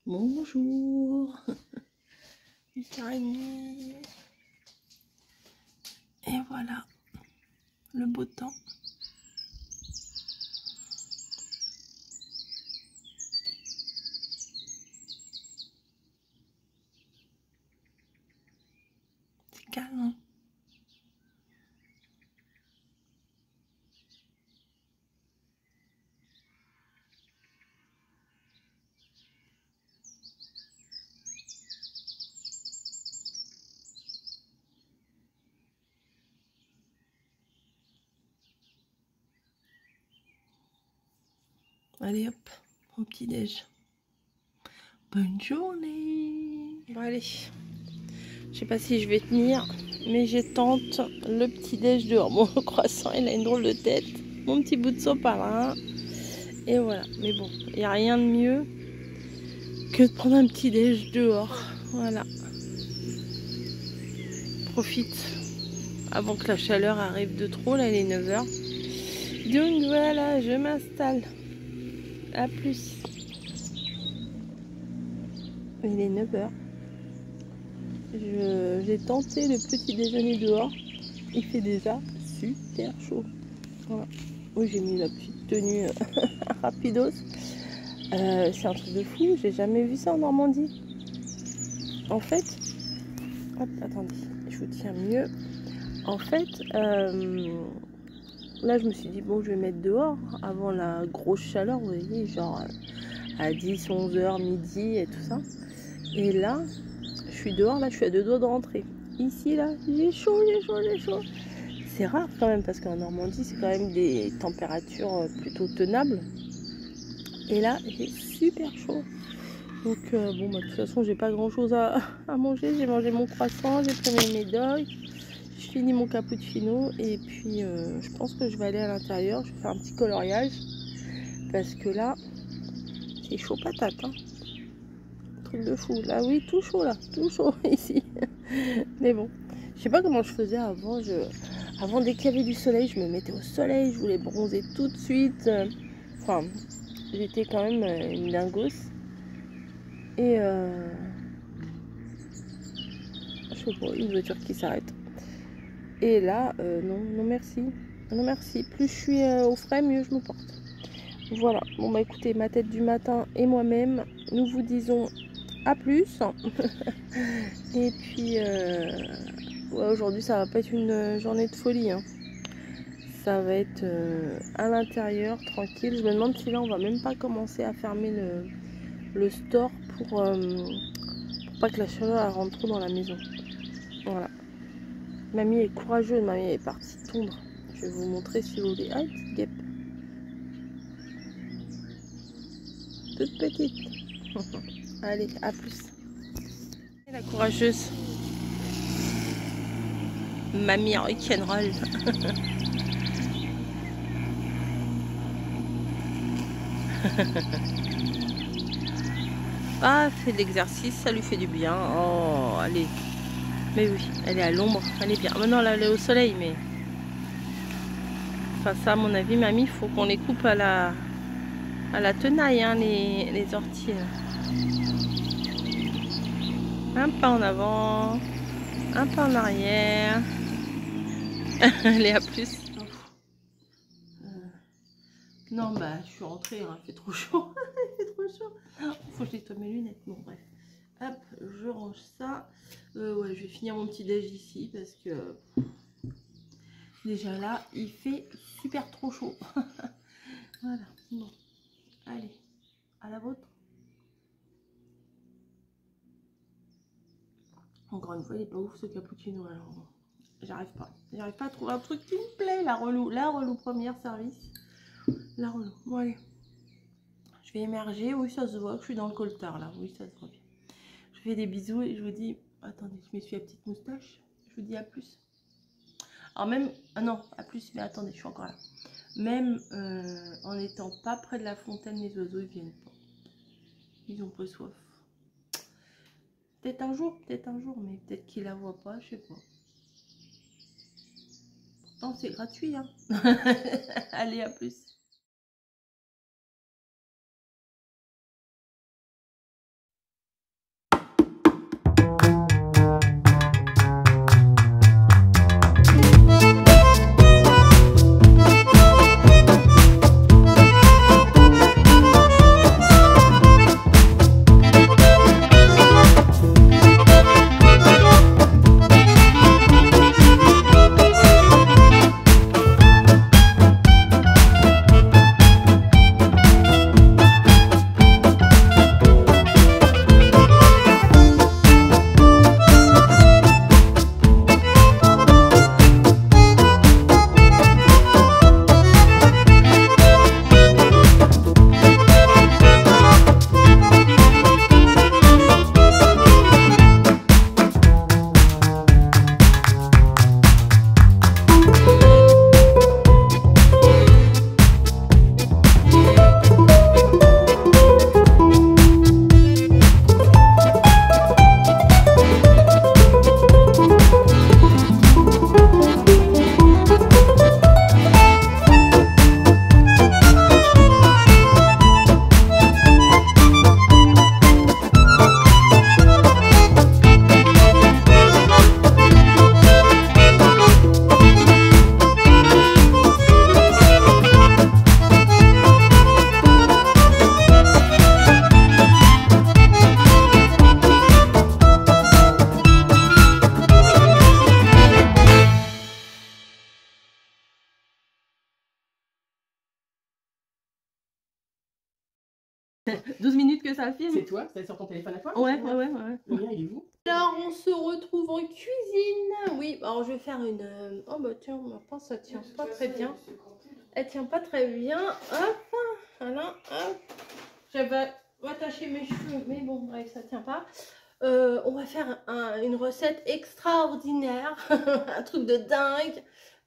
Bonjour. 8h30. Et voilà, le beau temps. C'est calme, hein? Allez hop, au petit-déj. Bonne journée. Bon allez, je sais pas si je vais tenir, mais j'ai tente le petit-déj dehors. Bon, le croissant, il a une drôle de tête. Mon petit bout de sopalin. Et voilà, mais bon, il n'y a rien de mieux que de prendre un petit-déj dehors. Voilà. Profite avant que la chaleur arrive de trop, là il est 9h. Donc voilà, je m'installe. A plus. Il est 9h. J'ai tenté le petit déjeuner dehors. Il fait déjà super chaud. Voilà. Oui, j'ai mis la petite tenue rapidos. C'est un truc de fou. J'ai jamais vu ça en Normandie. En fait, hop, attendez, je vous tiens mieux. En fait, là, je me suis dit, bon, je vais mettre dehors avant la grosse chaleur, vous voyez, genre à 10, 11h, midi et tout ça. Et là, je suis dehors, là, je suis à 2 doigts de rentrer. Ici, là, j'ai chaud, j'ai chaud, j'ai chaud. C'est rare quand même, parce qu'en Normandie, c'est quand même des températures plutôt tenables. Et là, j'ai super chaud. Donc, bon, bah, de toute façon, j'ai pas grand-chose à manger. J'ai mangé mon croissant, j'ai pris mes médocs. Je finis mon cappuccino et puis je pense que je vais aller à l'intérieur. Je vais faire un petit coloriage parce que là, c'est chaud patate, hein. Truc de fou. Là, oui, tout chaud là, tout chaud ici. Mais bon, je sais pas comment je faisais avant. Avant, dès qu'il y avait du soleil, je me mettais au soleil. Je voulais bronzer tout de suite. Enfin, j'étais quand même une dingos. Et je sais pas, une voiture qui s'arrête. Et là, non, non merci. Non merci. Plus je suis au frais, mieux je me porte. Voilà. Bon bah écoutez, ma tête du matin et moi-même, nous vous disons à plus. Et puis, ouais, aujourd'hui, ça va pas être une journée de folie, hein. Ça va être à l'intérieur, tranquille. Je me demande si là, on va même pas commencer à fermer le store pour pas que la chaleur rentre trop dans la maison. Voilà. Mamie est courageuse, mamie est partie tondre. Je vais vous montrer si vous voulez. Ah, une petite guêpe. Toute petite. Allez, à plus. Et la courageuse. Mamie rock'n'roll. Ah, fait de l'exercice, ça lui fait du bien. Oh, allez. Mais oui, elle est à l'ombre, elle est bien. Maintenant, elle est au soleil, mais... Enfin, ça, à mon avis, mamie, il faut qu'on les coupe à la tenaille, hein, les orties. Un pas en avant, un pas en arrière. Allez, à plus. Non, bah, je suis rentrée, hein, il fait trop chaud. Il fait trop chaud. Faut que je nettoie mes lunettes. Bon, bref. Hop, je range ça. Ouais, je vais finir mon petit déj ici parce que déjà là, il fait super trop chaud. Voilà. Bon, allez, à la vôtre. Encore une fois, il n'est pas ouf ce cappuccino. Alors, j'arrive pas à trouver un truc qui me plaît. La relou première service. La relou. Bon, allez. Je vais émerger. Oui, ça se voit que je suis dans le coltard là. Oui, ça se voit bien. Je fais des bisous et je vous dis... Attendez, je m'essuie la petite moustache. Je vous dis à plus. Alors même... Ah non, à plus, mais attendez, je suis encore là. Même en n'étant pas près de la fontaine, les oiseaux, ils viennent pas. Ils ont pas soif. Peut-être un jour, mais peut-être qu'ils la voient pas, je sais pas. Pourtant, c'est gratuit, hein. Allez, à plus. 12 minutes que ça filme. C'est toi? C'est sur ton téléphone à toi? Ouais. Le mien, il est où? Alors, on se retrouve en cuisine. Oui, alors je vais faire une... Oh bah tiens, ma pince, ça tient pas très bien. Elle tient pas très bien. Hop, voilà, hop. J'avais attaché mes cheveux, mais bon, bref, ça tient pas. On va faire une recette extraordinaire. Un truc de dingue.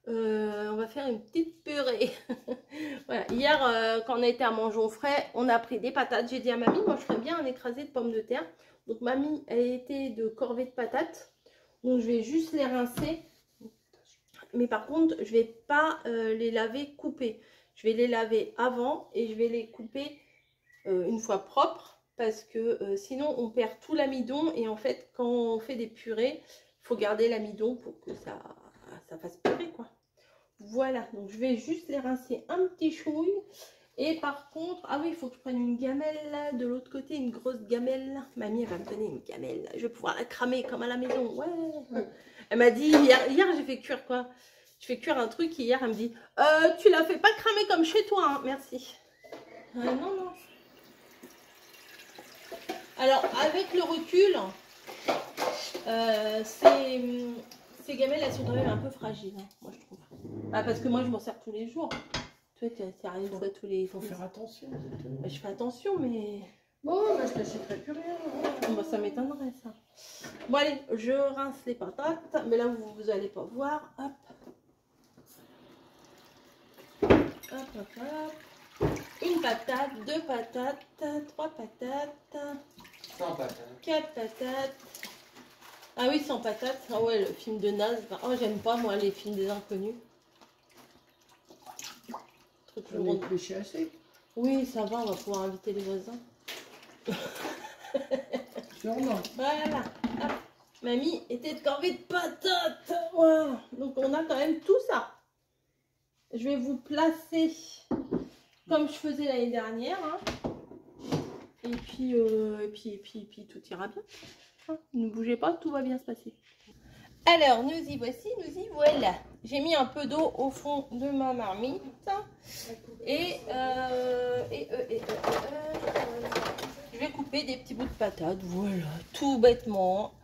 On va faire une petite purée. Voilà. Hier, quand on a été à Mangeons Frais, on a pris des patates. J'ai dit à mamie, moi je ferais bien un écrasé de pommes de terre. Donc mamie, elle était de corvée de patates. Donc je vais juste les rincer. Mais par contre, je vais pas les laver coupées. Je vais les laver avant et je vais les couper une fois propres. Parce que sinon, on perd tout l'amidon. Et en fait, quand on fait des purées, il faut garder l'amidon pour que ça fasse purée, quoi. Voilà, donc je vais juste les rincer un petit chouille. Et par contre, ah oui, il faut que je prenne une gamelle là, de l'autre côté, une grosse gamelle. Mamie, elle va me donner une gamelle. Je vais pouvoir la cramer comme à la maison. Ouais. Elle m'a dit, hier j'ai fait cuire quoi? Je fais cuire un truc hier, elle me dit, tu la fais pas cramer comme chez toi, hein. Merci. Non. Alors, avec le recul, ces gamelles, elles sont quand même un peu fragiles, hein, moi je trouve. Ah, parce que moi, je m'en sers tous les jours. Toi, tu sers une fois tous les... Il faut faire attention. Bah, je fais attention, mais... Bon, bah, je t'achèterai plus rien. Bon, bah, ça m'étonnerait, ça. Bon, allez, je rince les patates. Mais là, vous allez pas voir. Hop. Hop. Une patate, 2 patates, 3 patates. 100 patates. 4 patates. Ah oui, 100 patates. Ah ouais, le film de naze. Oh, j'aime pas, moi, les films des inconnus. On est pêché assez. Oui, ça va, on va pouvoir inviter les voisins. Sûrement. Voilà. Hop. Mamie était de corvée de patates. Wow. Donc, on a quand même tout ça. Je vais vous placer comme je faisais l'année dernière. Hein. Et puis, tout ira bien. Ne bougez pas, tout va bien se passer. Alors, nous y voici, nous y voilà. J'ai mis un peu d'eau au fond de ma marmite. Et je vais couper des petits bouts de patates. Voilà, tout bêtement.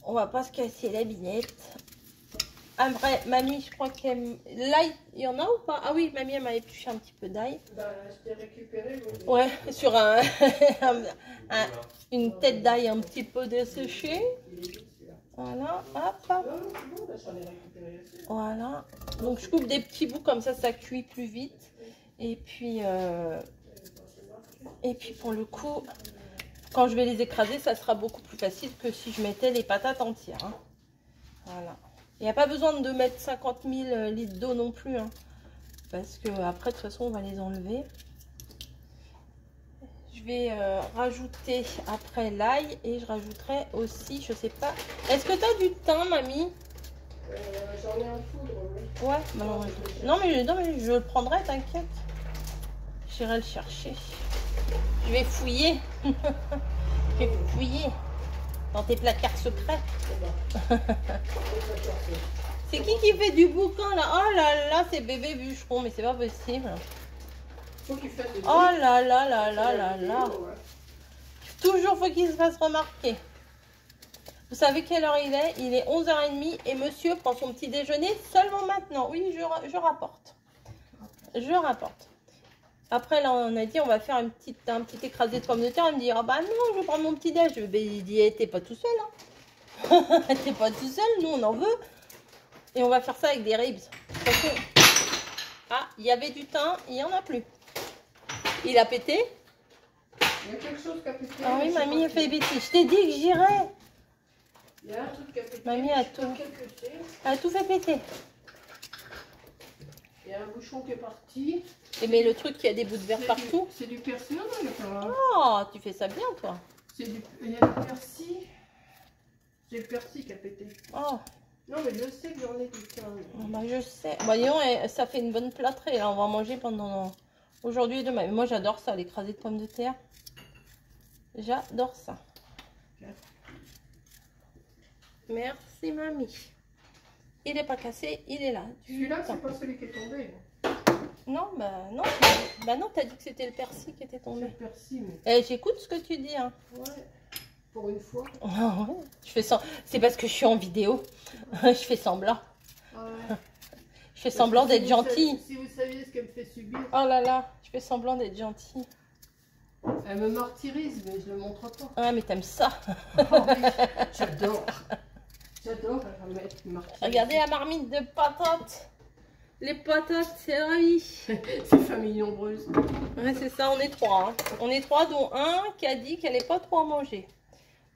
On va pas se casser la binette. Après, mamie, je crois qu'elle... L'ail, il y en a ou pas? Ah oui, mamie, elle m'a épluché un petit peu d'ail. Bah, je t'ai récupéré. Ouais, sur une tête d'ail un petit peu desséchée. Voilà, hop. Voilà. Donc, je coupe des petits bouts comme ça cuit plus vite. Et puis pour le coup, quand je vais les écraser, ça sera beaucoup plus facile que si je mettais les patates entières. Hein. Voilà. Il n'y a pas besoin de mettre 50 000 litres d'eau non plus. Hein, parce que après, de toute façon, on va les enlever. Je vais rajouter après l'ail et je rajouterai aussi, je sais pas. Est-ce que tu as du thym, mamie? J'en ai un poudre, oui. Ouais, bah non, mais je le prendrai, t'inquiète. J'irai le chercher. Je vais fouiller. Je vais fouiller dans tes placards secrets. C'est qui fait du boucan là? Oh là là, c'est bébé bûcheron, mais c'est pas possible. Faut qu'il fasse des Oh là là là là là là. Toujours faut qu'il se fasse remarquer. Vous savez quelle heure il est? Il est 11h30 et monsieur prend son petit déjeuner seulement maintenant. Oui, je rapporte. Je rapporte. Après, là, on a dit, on va faire un petit écrasé de pommes de terre. Il me dit, ah bah non, je vais prendre mon petit déj. Il dit, t'es pas tout seul. Hein. T'es pas tout seul, nous, on en veut. Et on va faire ça avec des ribs. Parce que... Ah, il y avait du thym, il n'y en a plus. Il a pété? Il y a quelque chose qui a pété. Ah oui, mamie a fait péter. Je t'ai dit que j'irais. Il y a un truc qui a pété. Mamie a tout fait péter. Il y a un bouchon qui est parti. Et mais le truc qui a des bouts de verre partout. C'est du persil. Oh, tu fais ça bien, toi. Il y a du persil. C'est le persil qui a pété. Oh. Non, mais je sais que j'en ai du thym. Bah, je sais. Bah, disons, ça fait une bonne plâtrée. Là, on va manger pendant aujourd'hui et demain. Mais moi, j'adore ça, l'écrasé de pommes de terre. J'adore ça. Okay. Merci, mamie. Il n'est pas cassé, il est là. Celui-là, c'est pas celui qui est tombé. Non, non. Bah non, t'as dit que c'était le persil qui était C'est tombé. le persil, mais... Eh, j'écoute ce que tu dis, hein. Ouais, pour une fois. Ah ouais. C'est parce que je suis en vidéo. Je fais semblant. Ouais. Je fais semblant d'être gentille. Si vous saviez ce qu'elle me fait subir. Oh là là, je fais semblant d'être gentille. Elle me martyrise, mais je le montre pas. Ouais, mais t'aimes ça. Oh oui, j'adore. J'adore mettre martyrise. Regardez la marmite de patates. Les patates, c'est la vie. C'est famille nombreuse. Ouais, c'est ça, on est trois. Hein. On est trois, dont un qui a dit qu'elle n'est pas trop à manger.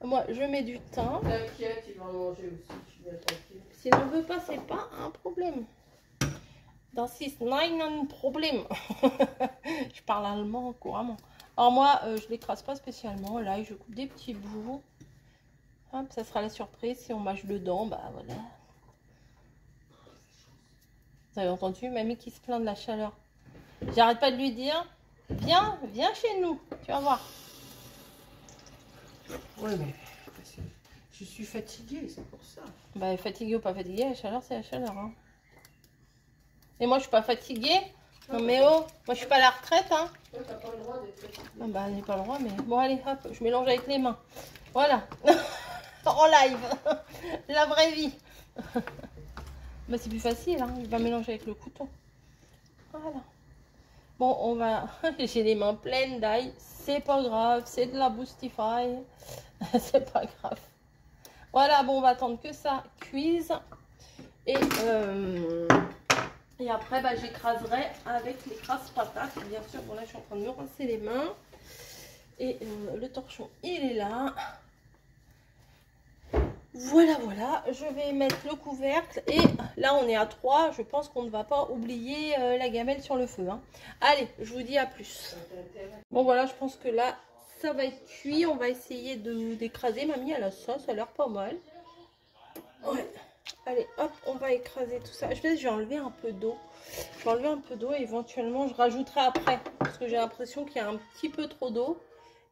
Moi, je mets du thym. T'inquiète, il va en manger aussi, je suis bien tranquille. S'il n'en veut pas, c'est pas un problème. Das ist nein ein Problem. Je parle allemand couramment. Alors moi, je l'écrase pas spécialement. Là, je coupe des petits bouts. Hop, ça sera la surprise. Si on mâche dedans, bah voilà. Vous avez entendu, mamie qui se plaint de la chaleur. J'arrête pas de lui dire, viens chez nous. Tu vas voir. Ouais, mais je suis fatiguée, c'est pour ça. Bah, fatigué ou pas fatigué, la chaleur, c'est la chaleur. Hein. Et moi, je suis pas fatiguée. Non, mais oh, moi, je suis pas à la retraite. Hein. Toi, t'as pas le droit d'être fatiguée. Ah bah, j'ai pas le droit, mais bon, allez, hop, je mélange avec les mains. Voilà. En live. La vraie vie. Bah, c'est plus facile, hein. Il va mélanger avec le couteau. Voilà. Bon, on va... J'ai les mains pleines d'ail. C'est pas grave, c'est de la Boostify. C'est pas grave. Voilà, bon, on va attendre que ça cuise. Et après, bah, j'écraserai avec l'écrase patate. Bien sûr, bon, là, je suis en train de me rincer les mains. Et le torchon, il est là. Voilà, voilà. Je vais mettre le couvercle. Et là, on est à 3. Je pense qu'on ne va pas oublier la gamelle sur le feu. Hein. Allez, je vous dis à plus. Bon, voilà, je pense que là, ça va être cuit. On va essayer d'écraser. Mamie, elle a ça. Ça a l'air pas mal. Ouais. Allez, hop, on va écraser tout ça. Je vais enlever un peu d'eau. Je vais enlever un peu d'eau et éventuellement, je rajouterai après. Parce que j'ai l'impression qu'il y a un petit peu trop d'eau.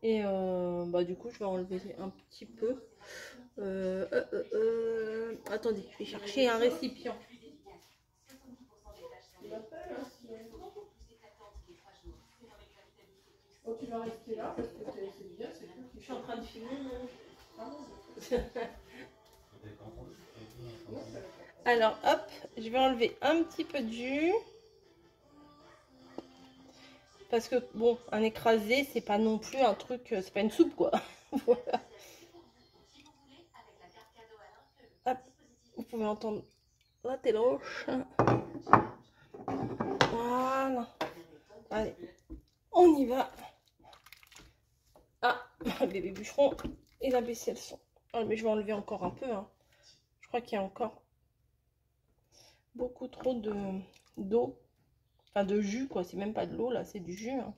Et bah, du coup, je vais enlever un petit peu. Attendez, je vais chercher un récipient. Oh, tu vas rester là parce que c'est bien, c'est tout. Je suis en train de filmer. Alors, hop, je vais enlever un petit peu de jus. Parce que, bon, un écrasé, c'est pas non plus un truc, c'est pas une soupe, quoi. Voilà. Hop, vous pouvez entendre la téloche. Voilà. Allez, on y va. Ah, bébé bûcheron, il a baissé le son. Ah, mais je vais enlever encore un peu. Hein. Je crois qu'il y a encore beaucoup trop d'eau. Enfin, de jus, quoi. C'est même pas de l'eau, là, c'est du jus. Hein.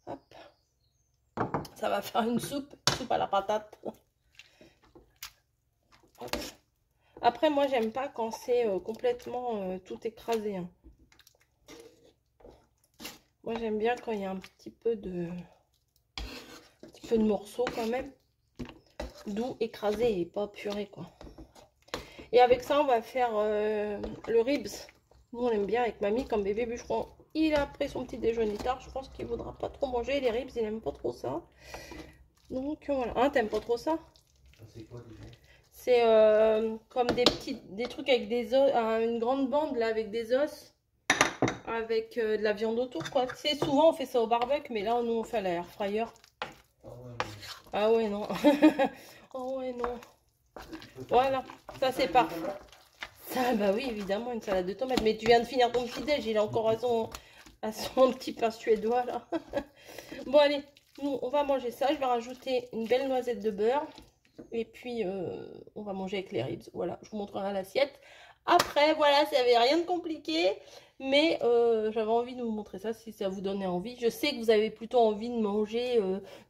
Hop. Ça va faire une soupe à la patate. Hop. Après, moi, j'aime pas quand c'est complètement tout écrasé. Hein. Moi, j'aime bien quand il y a un petit peu de morceaux quand même. Doux, écrasé et pas puré, quoi. Et avec ça, on va faire le ribs. Nous, on aime bien avec mamie, comme bébé bûcheron. Il a pris son petit déjeuner tard. Je pense qu'il ne voudra pas trop manger les ribs. Il n'aime pas trop ça. Donc, voilà. Hein, t'aimes pas trop ça? C'est quoi déjà? C'est comme des trucs avec des os, une grande bande là avec des os, avec de la viande autour, quoi. Tu sais, souvent on fait ça au barbecue, mais là nous on fait à l'air fryer. Ah ouais, non. Oh ouais, non. Voilà, ça c'est parfait. Ça, bah oui, évidemment, une salade de tomates. Mais tu viens de finir ton petit déj, il est encore à son petit pain suédois là. Bon, allez, nous on va manger ça. Je vais rajouter une belle noisette de beurre. Et puis, on va manger avec les ribs. Voilà, je vous montrerai l'assiette. Après, voilà, ça n'avait rien de compliqué. Mais j'avais envie de vous montrer ça si ça vous donnait envie. Je sais que vous avez plutôt envie de manger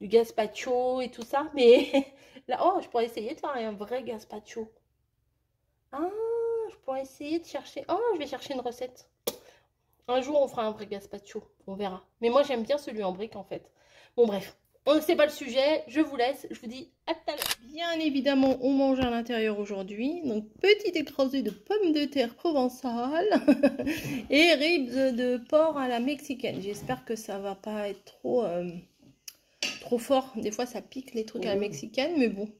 du gazpacho et tout ça. Mais là, oh, je pourrais essayer de faire un vrai gazpacho. Ah, je pourrais essayer de chercher. Oh, je vais chercher une recette. Un jour, on fera un vrai gazpacho. On verra. Mais moi, j'aime bien celui en brique, en fait. Bon, bref. On ne sait pas le sujet. Je vous laisse. Je vous dis à tout à l'heure. Bien évidemment, on mange à l'intérieur aujourd'hui. Donc, petit écrasé de pommes de terre provençales et ribs de porc à la mexicaine. J'espère que ça va pas être trop fort. Des fois, ça pique les trucs à la mexicaine, mais bon.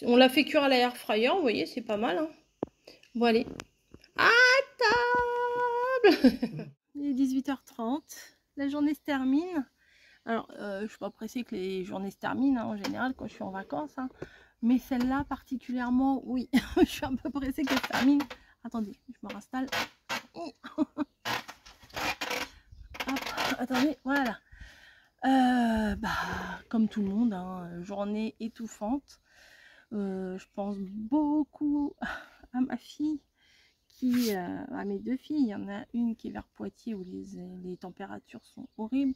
On l'a fait cuire à l'air fryer, vous voyez, c'est pas mal. Hein. Bon, allez. À table. Il est 18h30. La journée se termine. Alors, je suis pas pressée que les journées se terminent, hein, en général, quand je suis en vacances. Hein. Mais celle-là, particulièrement, oui. Je suis un peu pressée qu'elle se termine. Attendez, je me réinstalle. Hop, attendez, voilà. Comme tout le monde, hein, journée étouffante. Je pense beaucoup à ma fille, à mes deux filles. Il y en a une qui est vers Poitiers où les températures sont horribles.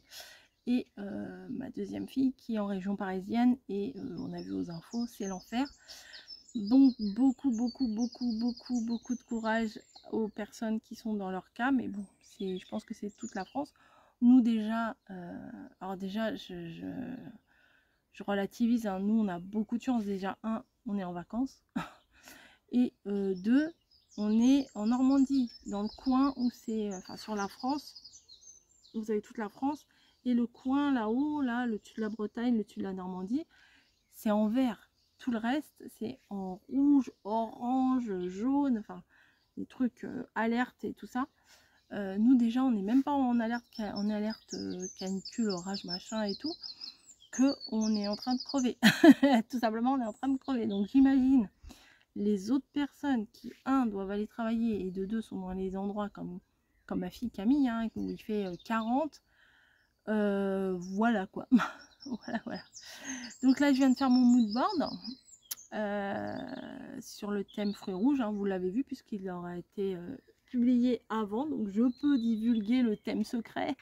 Et ma deuxième fille qui est en région parisienne et on a vu aux infos, c'est l'enfer. Donc beaucoup de courage aux personnes qui sont dans leur cas, mais bon, je pense que c'est toute la France. Nous déjà, alors déjà je relativise, hein, nous on a beaucoup de chance. Déjà, un, on est en vacances et deux, on est en Normandie, dans le coin où c'est, enfin sur la France, vous avez toute la France. Et le coin là-haut, là, le dessus de la Bretagne, le dessus de la Normandie, c'est en vert. Tout le reste, c'est en rouge, orange, jaune, enfin, des trucs alerte et tout ça. Nous, déjà, on n'est même pas en alerte canicule, orage, machin et tout, qu'on est en train de crever. Tout simplement, on est en train de crever. Donc, j'imagine les autres personnes qui, un, doivent aller travailler et de deux, sont dans les endroits comme ma fille Camille, hein, où il fait 40. Voilà quoi. voilà. Donc là je viens de faire mon mood board sur le thème fruits rouges, hein, vous l'avez vu puisqu'il aura été publié avant, donc je peux divulguer le thème secret.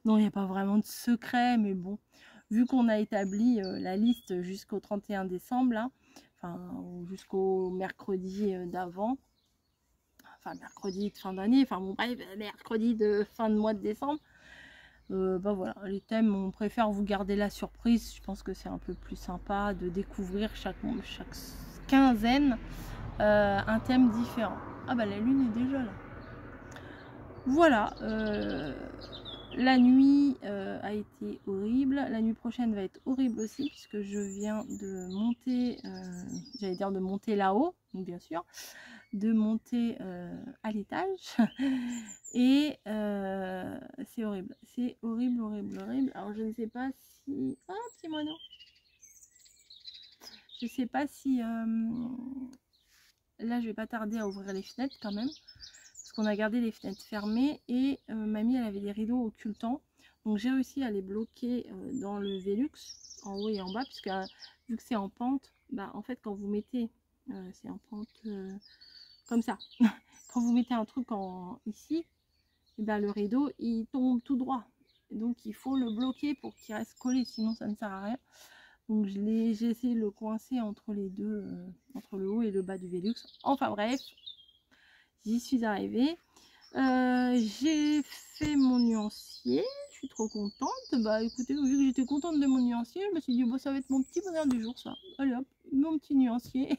Non, il n'y a pas vraiment de secret, mais bon, vu qu'on a établi la liste jusqu'au 31 décembre là, enfin jusqu'au mercredi d'avant, enfin mercredi de fin d'année, enfin bon bref, mercredi de fin de mois de décembre. Voilà, les thèmes, on préfère vous garder la surprise. Je pense que c'est un peu plus sympa de découvrir chaque quinzaine un thème différent. Ah bah la lune est déjà là. Voilà, la nuit a été horrible. La nuit prochaine va être horrible aussi puisque je viens de monter, j'allais dire de monter là-haut, bien sûr, de monter à l'étage. Et c'est horrible, horrible. Alors je ne sais pas si... Ah, petit moineau. Je ne sais pas si... Là, je vais pas tarder à ouvrir les fenêtres quand même. Parce qu'on a gardé les fenêtres fermées. Et mamie, elle avait des rideaux occultants. Donc j'ai réussi à les bloquer dans le Velux, en haut et en bas. Puisque vu que c'est en pente, bah en fait quand vous mettez... c'est en pente comme ça. Quand vous mettez un truc ici... Et ben, le rideau il tombe tout droit, donc il faut le bloquer pour qu'il reste collé, sinon ça ne sert à rien. Donc j'ai essayé de le coincer entre les deux, entre le haut et le bas du Velux. Enfin bref, j'y suis arrivée. J'ai fait mon nuancier, je suis trop contente. Bah écoutez, vu que j'étais contente de mon nuancier, je me suis dit bon, ça va être mon petit bonheur du jour ça. Allez hop, mon petit nuancier.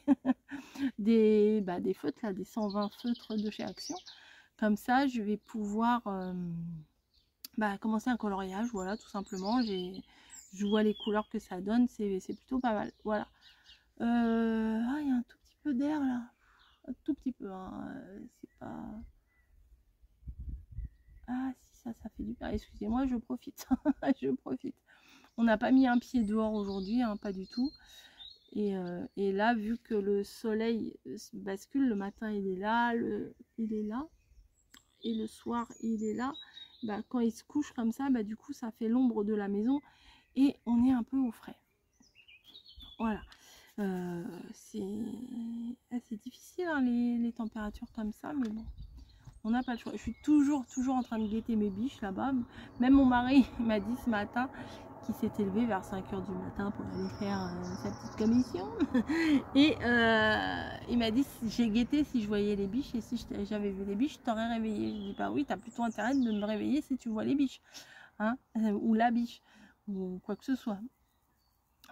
des feutres là, des 120 feutres de chez Action. Comme ça, je vais pouvoir commencer un coloriage, voilà, tout simplement. Je vois les couleurs que ça donne, c'est plutôt pas mal, voilà. Il y a un tout petit peu d'air là, un tout petit peu, hein. C'est pas... Ah si, ça fait du bien, excusez-moi, je profite, je profite. On n'a pas mis un pied dehors aujourd'hui, hein, pas du tout. Et là, vu que le soleil bascule, le matin il est là, il est là. Et le soir il est là, quand il se couche comme ça, du coup ça fait l'ombre de la maison et on est un peu au frais. Voilà, c'est assez difficile, hein, les températures comme ça, mais bon, on n'a pas le choix. Je suis toujours en train de guetter mes biches là-bas. Même mon mari m'a dit ce matin qui s'est élevé vers 5 h du matin pour aller faire sa petite commission. Et il m'a dit, j'ai guetté si je voyais les biches, et si j'avais vu les biches, je t'aurais réveillé. Je dis, bah oui, t'as plutôt intérêt de me réveiller si tu vois les biches, hein, ou la biche, ou quoi que ce soit.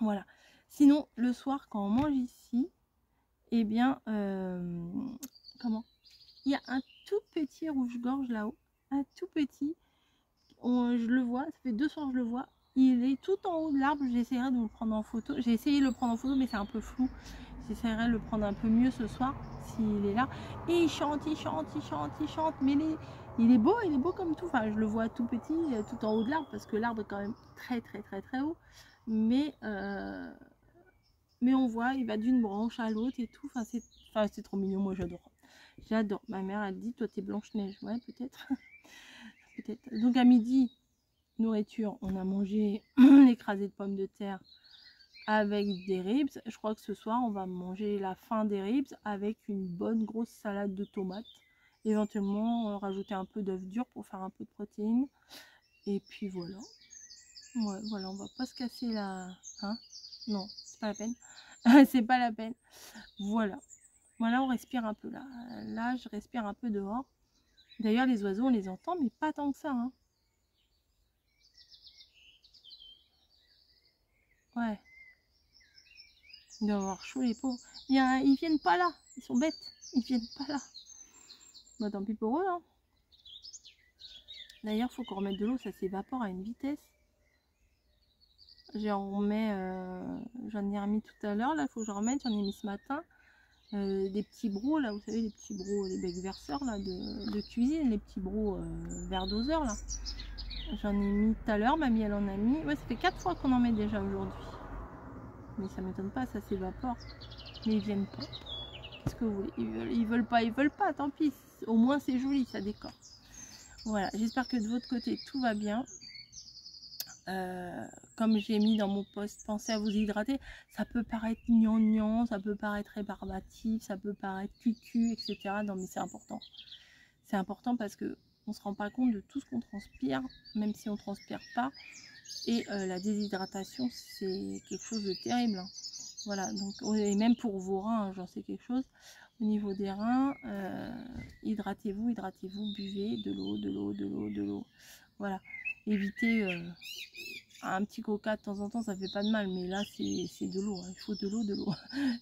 Voilà. Sinon, le soir, quand on mange ici, eh bien, comment? Il y a un tout petit rouge-gorge là-haut, un tout petit. Je le vois, ça fait 2 soirs que je le vois. Il est tout en haut de l'arbre. J'essaierai de le prendre en photo. J'ai essayé de le prendre en photo, mais c'est un peu flou. J'essaierai de le prendre un peu mieux ce soir, s'il est là. Et il chante, il chante, il chante, il chante. Mais il est beau comme tout. Enfin, je le vois tout petit, tout en haut de l'arbre, parce que l'arbre est quand même très, très, très, très haut. Mais on voit, il va d'une branche à l'autre et tout. Enfin, c'est trop mignon. Moi, j'adore. J'adore. Ma mère, elle dit, toi, t'es Blanche-Neige. Ouais, peut-être. Peut-être. Donc, à midi, nourriture, on a mangé l'écrasé de pommes de terre avec des ribs. Je crois que ce soir, on va manger la fin des ribs avec une bonne grosse salade de tomates. Éventuellement, rajouter un peu d'œuf dur pour faire un peu de protéines. Et puis voilà. Ouais, voilà, on va pas se casser la... Hein? Non, c'est pas la peine. C'est pas la peine. Voilà. Voilà, on respire un peu là. Là, je respire un peu dehors. D'ailleurs, les oiseaux, on les entend, mais pas tant que ça. Hein. Ouais. Ils doivent avoir chaud, les pauvres. Ils viennent pas là. Ils sont bêtes. Ils viennent pas là. Bah, tant pis pour eux. Hein. D'ailleurs, il faut qu'on remette de l'eau. Ça s'évapore à une vitesse. J'en ai remis tout à l'heure. Là, il faut que je remette. J'en ai mis ce matin. Des petits brocs, là. Vous savez, les petits brocs, les becs verseurs là, de cuisine. Les petits brocs verre doseur, là. J'en ai mis tout à l'heure. Mamie, elle en a mis. Ouais, ça fait 4 fois qu'on en met déjà aujourd'hui. Mais ça m'étonne pas, ça s'évapore. Mais ils viennent pas. Qu'est-ce que vous voulez? Ils veulent pas, tant pis. Au moins c'est joli, ça décore. Voilà, j'espère que de votre côté tout va bien. Comme j'ai mis dans mon post, pensez à vous hydrater. Ça peut paraître gnangnan, ça peut paraître rébarbatif, ça peut paraître cucu, etc. Non mais c'est important. C'est important parce que on se rend pas compte de tout ce qu'on transpire, même si on transpire pas. Et la déshydratation, c'est quelque chose de terrible. Hein. Voilà, donc, et même pour vos reins, hein, j'en sais quelque chose. Au niveau des reins, hydratez-vous, buvez de l'eau. Voilà, évitez un petit coca de temps en temps, ça fait pas de mal, mais là, c'est de l'eau. Hein. Il faut de l'eau.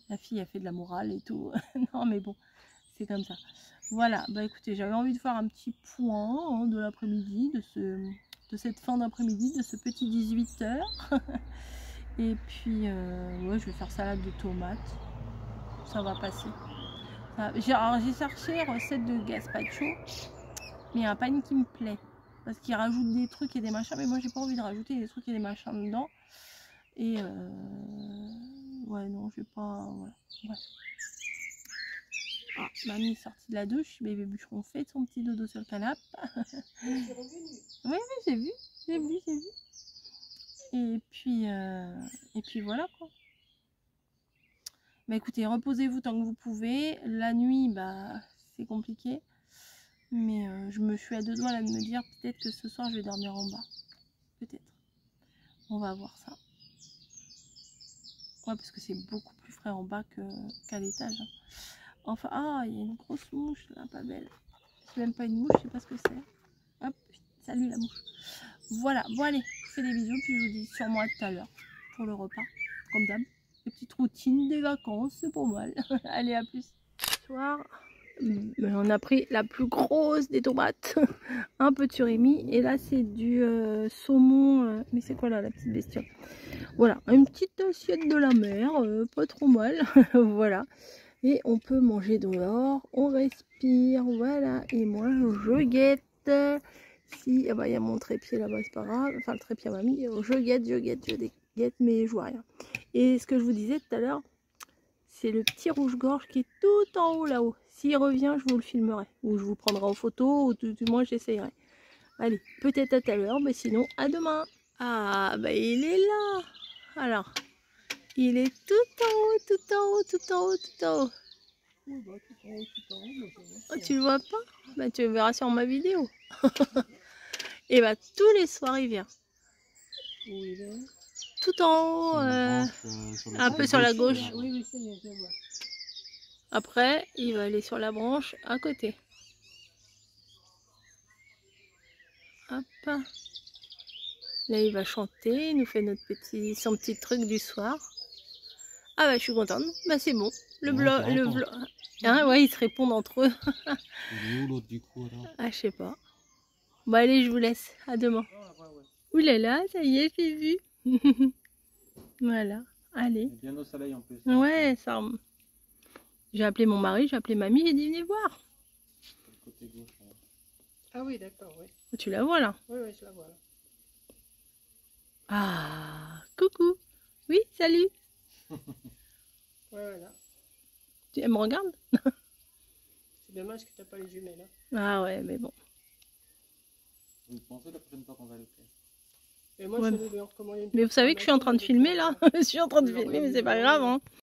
La fille, a fait de la morale et tout. Non, mais bon, c'est comme ça. Voilà, bah écoutez, j'avais envie de faire un petit point hein, de l'après-midi, de cette fin d'après-midi, de ce petit 18h. Et puis, ouais, je vais faire salade de tomates. Ça va passer. Alors, j'ai cherché recette de gazpacho, mais il y a un panier qui me plaît. Parce qu'il rajoute des trucs et des machins, mais moi, j'ai pas envie de rajouter des trucs et des machins dedans. Et, ouais, non, je vais pas... Voilà. Ouais. Ah, mamie est sortie de la douche, bébé bûcheron fait son petit dodo sur le canapé. Oui, j'ai vu. Et puis voilà quoi. Bah écoutez, reposez-vous tant que vous pouvez. La nuit, bah c'est compliqué. Mais je me suis à 2 doigts là de me dire peut-être que ce soir je vais dormir en bas. Peut-être. On va voir ça. Ouais, parce que c'est beaucoup plus frais en bas qu'à l'étage. Enfin, ah, il y a une grosse mouche là, pas belle. C'est même pas une mouche, je sais pas ce que c'est. Hop, salut la mouche. Voilà, bon allez, je vous fais des bisous, puis je vous dis sur moi tout à l'heure pour le repas, comme d'hab. Petite routine des vacances, c'est pas mal. Allez, à plus. Ce soir, on a pris la plus grosse des tomates, un peu de surimi, et là c'est du saumon, mais c'est quoi là la petite bestiole? Voilà, une petite assiette de la mer, pas trop mal, voilà. Et on peut manger dehors, on respire, voilà. Et moi je guette. Si, ah bah il y a mon trépied là-bas, c'est pas grave, enfin le trépied à mamie, je guette, mais je vois rien. Et ce que je vous disais tout à l'heure, c'est le petit rouge-gorge qui est tout en haut là-haut. S'il revient, je vous le filmerai, ou je vous prendrai en photo, ou du moins j'essayerai. Allez, peut-être à tout à l'heure, mais sinon à demain. Ah bah il est là. Alors, il est tout en haut, tout en haut, tout en haut, tout en haut. Oh, tu le vois pas? Bah tu le verras sur ma vidéo. Et bah tous les soirs il vient. Tout en haut, un peu sur la gauche. Après, il va aller sur la branche à côté. Hop. Là, il va chanter, il nous fait son petit truc du soir. Ah bah je suis contente. Bah c'est bon. Le Non, blog, t'es le content. vlog. Hein, ouais, ils se répondent entre eux. Il est où l'autre du coup alors? Ah, je sais pas. Bon allez, je vous laisse. À demain. Ouh là là, ça y est, j'ai vu. Voilà. Allez. Il est bien au soleil en plus. Ouais, ça. J'ai appelé mon mari, j'ai appelé mamie, j'ai dit venez voir. C'est le côté gauche. Là. Ah oui, d'accord, oui. Tu la vois là? Oui, oui, je la vois là. Ah, coucou. Oui, salut. Ouais, voilà. Elle me regarde? C'est dommage que tu n'as pas les jumelles. Hein. Ah ouais, mais bon. Vous pensez la prochaine fois qu'on va le faire? Et moi, Ouais. je vais lui en recommander une. Mais vous savez que je suis en train de filmer là? Je suis en train de filmer, mais c'est pas grave. Hein.